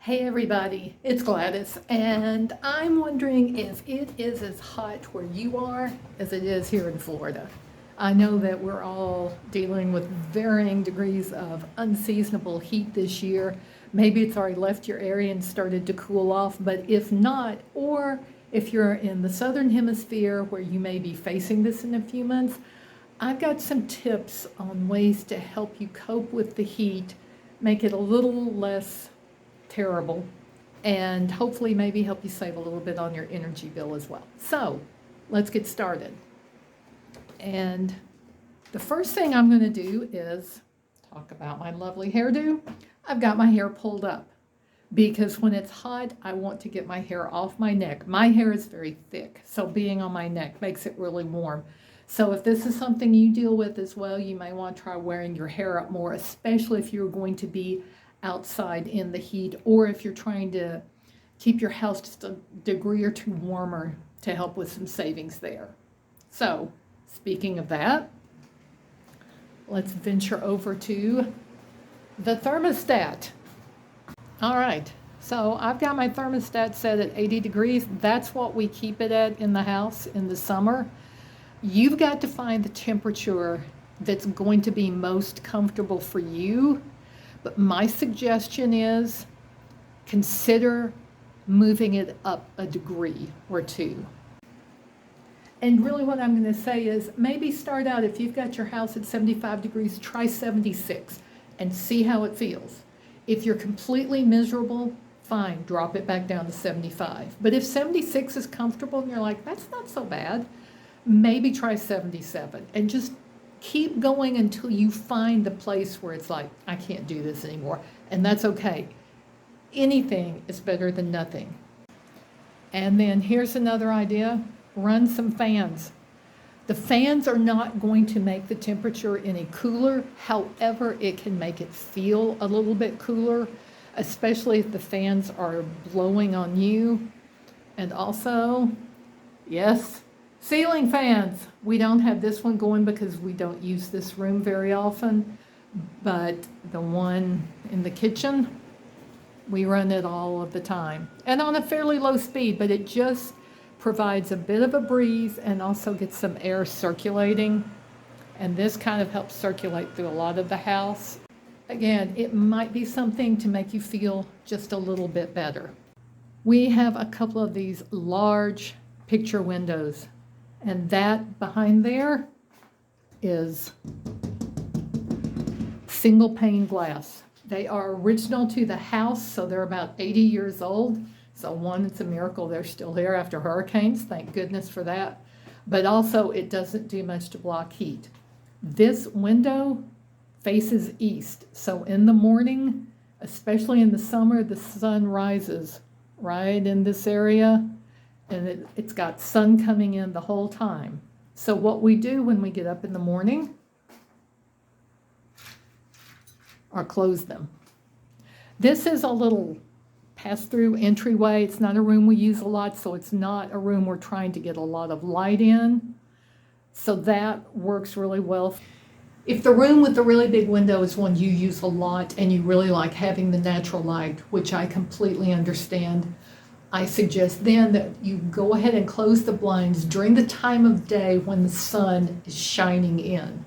Hey everybody, it's Gladys, and I'm wondering if it is as hot where you are as it is here in Florida. I know that we're all dealing with varying degrees of unseasonable heat this year. Maybe it's already left your area and started to cool off, but if not, or if you're in the southern hemisphere where you may be facing this in a few months, I've got some tips on ways to help you cope with the heat, make it a little less terrible, and hopefully maybe help you save a little bit on your energy bill as well. So let's get started. And the first thing I'm going to do is talk about my lovely hairdo. I've got my hair pulled up because when it's hot, I want to get my hair off my neck. My hair is very thick, so being on my neck makes it really warm. So if this is something you deal with as well, you may want to try wearing your hair up more, especially if you're going to be outside in the heat, or if you're trying to keep your house just a degree or two warmer to help with some savings there. So speaking of that, let's venture over to the thermostat. All right, so I've got my thermostat set at 80 degrees. That's what we keep it at in the house in the summer. You've got to find the temperature that's going to be most comfortable for you. But my suggestion is consider moving it up a degree or two. And really what I'm going to say is maybe start out, if you've got your house at 75 degrees, try 76 and see how it feels. If you're completely miserable, fine, drop it back down to 75. But if 76 is comfortable and you're like, that's not so bad, maybe try 77 and just keep going until you find the place where it's like, I can't do this anymore. And that's okay. Anything is better than nothing. And then here's another idea. Run some fans. The fans are not going to make the temperature any cooler. However, it can make it feel a little bit cooler, especially if the fans are blowing on you. And also, yes, ceiling fans. We don't have this one going because we don't use this room very often, but the one in the kitchen, we run it all of the time and on a fairly low speed, but it just provides a bit of a breeze and also gets some air circulating. And this kind of helps circulate through a lot of the house. Again, it might be something to make you feel just a little bit better. We have a couple of these large picture windows, and that behind there is single pane glass. They are original to the house, so they're about 80 years old. So one, it's a miracle they're still here after hurricanes. Thank goodness for that. But also it doesn't do much to block heat. This window faces east. So in the morning, especially in the summer, the sun rises right in this area. And it's got sun coming in the whole time. So what we do when we get up in the morning are close them. This is a little pass-through entryway. It's not a room we use a lot, so it's not a room we're trying to get a lot of light in. So that works really well. If the room with the really big window is one you use a lot and you really like having the natural light, which I completely understand, I suggest then that you go ahead and close the blinds during the time of day when the sun is shining in,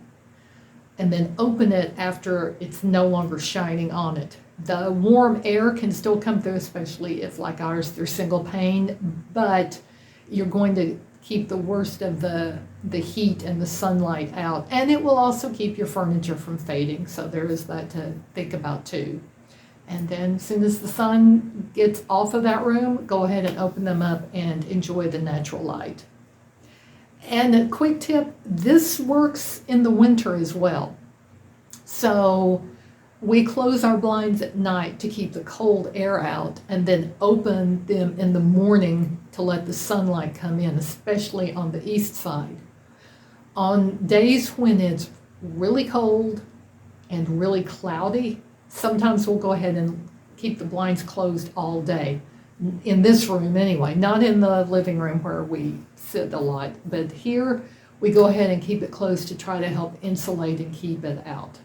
and then open it after it's no longer shining on it. The warm air can still come through, especially if, like ours, they're single pane, but you're going to keep the worst of the heat and the sunlight out, and it will also keep your furniture from fading, so there is that to think about too. And then as soon as the sun gets off of that room, go ahead and open them up and enjoy the natural light. And a quick tip, this works in the winter as well. So we close our blinds at night to keep the cold air out and then open them in the morning to let the sunlight come in, especially on the east side. On days when it's really cold and really cloudy, sometimes we'll go ahead and keep the blinds closed all day. In this room anyway, not in the living room where we sit a lot, but here we go ahead and keep it closed to try to help insulate and keep it out.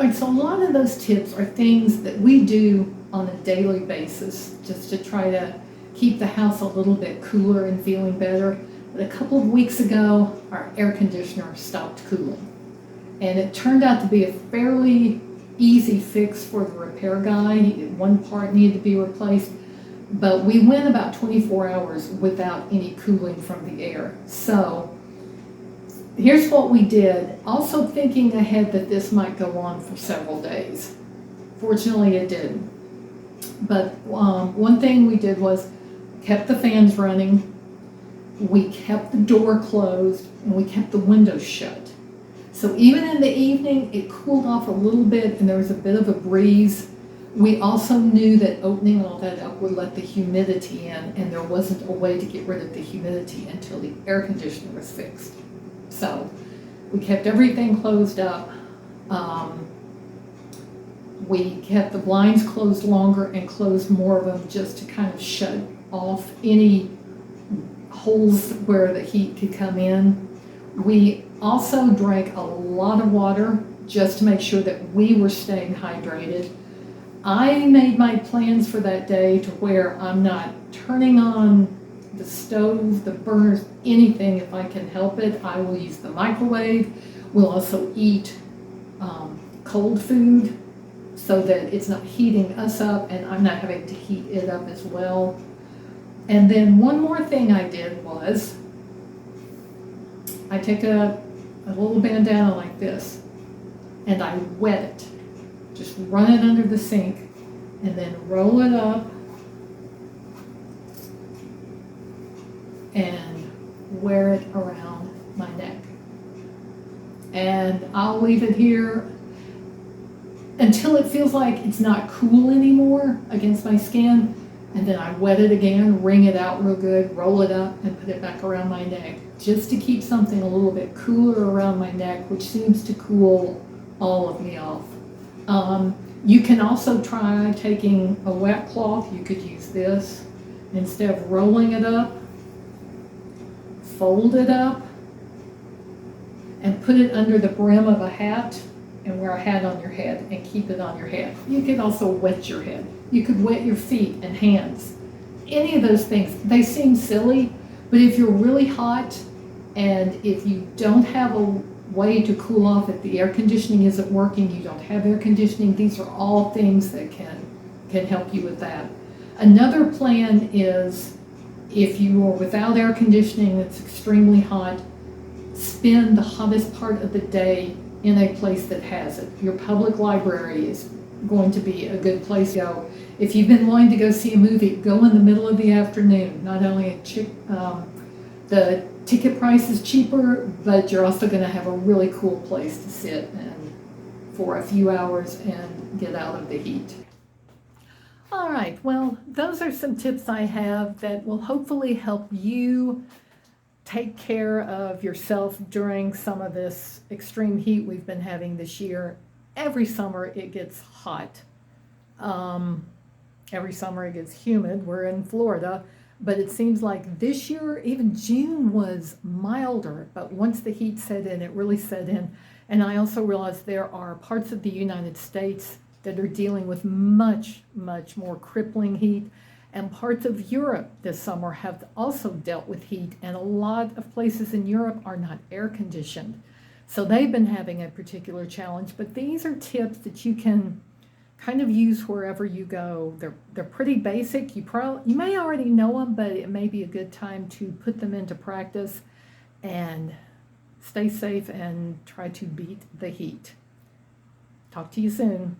All right, so a lot of those tips are things that we do on a daily basis just to try to keep the house a little bit cooler and feeling better. But a couple of weeks ago, our air conditioner stopped cooling. And it turned out to be a fairly easy fix for the repair guy. One part needed to be replaced, but we went about 24 hours without any cooling from the air. So here's what we did, also thinking ahead that this might go on for several days. Fortunately, it didn't. But one thing we did was kept the fans running, we kept the door closed, and we kept the windows shut. So even in the evening, it cooled off a little bit and there was a bit of a breeze. We also knew that opening all that up would let the humidity in, and there wasn't a way to get rid of the humidity until the air conditioner was fixed. So we kept everything closed up. We kept the blinds closed longer and closed more of them just to kind of shut off any holes where the heat could come in. We also drank a lot of water just to make sure that we were staying hydrated. I made my plans for that day to where I'm not turning on the stove, the burners, anything if I can help it. I will use the microwave. We'll also eat cold food so that it's not heating us up and I'm not having to heat it up as well. And then one more thing I did was I take a little bandana like this and I wet it. Just run it under the sink and then roll it up and wear it around my neck. And I'll leave it here until it feels like it's not cool anymore against my skin. And then I wet it again, wring it out real good, roll it up, and put it back around my neck, just to keep something a little bit cooler around my neck, which seems to cool all of me off. You can also try taking a wet cloth. You could use this. Instead of rolling it up, fold it up, and put it under the brim of a hat, and wear a hat on your head and keep it on your head. You could also wet your head. You could wet your feet and hands. Any of those things, they seem silly, but if you're really hot and if you don't have a way to cool off, if the air conditioning isn't working, you don't have air conditioning, these are all things that can help you with that. Another plan is if you are without air conditioning, it's extremely hot, spend the hottest part of the day in a place that has it. Your public library is going to be a good place to go. If you've been wanting to go see a movie, go in the middle of the afternoon. Not only the ticket price is cheaper, but you're also going to have a really cool place to sit and for a few hours and get out of the heat. All right, well, those are some tips I have that will hopefully help you take care of yourself during some of this extreme heat we've been having this year. Every summer it gets hot. Every summer it gets humid. We're in Florida, but it seems like this year, even June was milder, but once the heat set in, it really set in. And I also realized there are parts of the United States that are dealing with much, much more crippling heat. And parts of Europe this summer have also dealt with heat, and a lot of places in Europe are not air conditioned. So they've been having a particular challenge, but these are tips that you can kind of use wherever you go. They're pretty basic. You may already know them, but it may be a good time to put them into practice and stay safe and try to beat the heat. Talk to you soon.